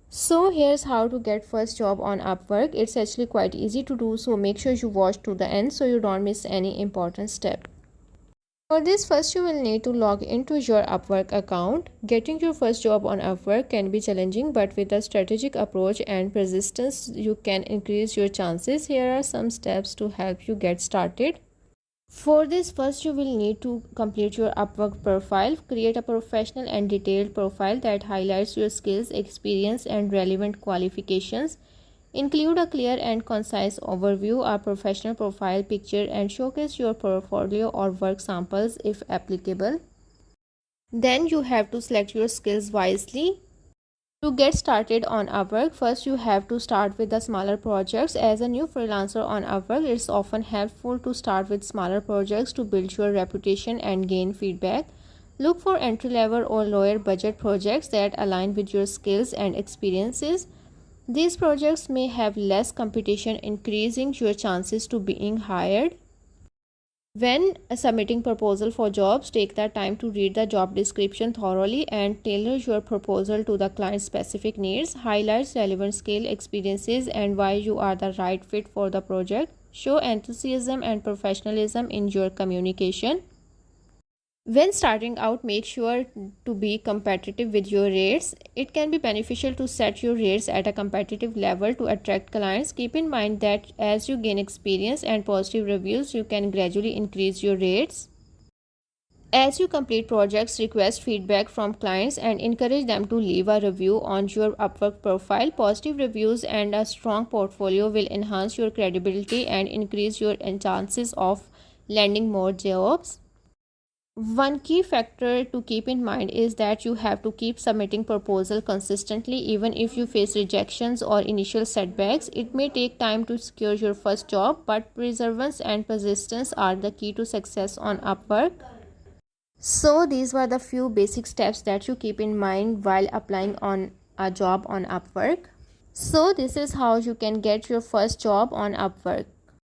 So here's how to get first job on Upwork. It's actually quite easy to do, so make sure you watch to the end so you don't miss any important step. For this, first you will need to log into your Upwork account. Getting your first job on Upwork can be challenging, but with a strategic approach and persistence, you can increase your chances. Here are some steps to help you get started. For this, first you will need to complete your Upwork profile. Create a professional and detailed profile that highlights your skills, experience, and relevant qualifications. Include a clear and concise overview, a professional profile picture, and showcase your portfolio or work samples if applicable. Then you have to select your skills wisely. To get started on Upwork, first you have to start with the smaller projects. As a new freelancer on Upwork, it's often helpful to start with smaller projects to build your reputation and gain feedback. Look for entry-level or lower budget projects that align with your skills and experiences. These projects may have less competition, increasing your chances to being hired. When submitting proposal for jobs, take the time to read the job description thoroughly and tailor your proposal to the client's specific needs. Highlight relevant skill, experiences, and why you are the right fit for the project. Show enthusiasm and professionalism in your communication. When starting out, make sure to be competitive with your rates. It can be beneficial to set your rates at a competitive level to attract clients. Keep in mind that as you gain experience and positive reviews, you can gradually increase your rates. As you complete projects, request feedback from clients and encourage them to leave a review on your Upwork profile. Positive reviews and a strong portfolio will enhance your credibility and increase your chances of landing more jobs. One key factor to keep in mind is that you have to keep submitting proposal consistently even if you face rejections or initial setbacks. It may take time to secure your first job, but perseverance and persistence are the key to success on Upwork. So these were the few basic steps that you keep in mind while applying on a job on Upwork. So this is how you can get your first job on Upwork.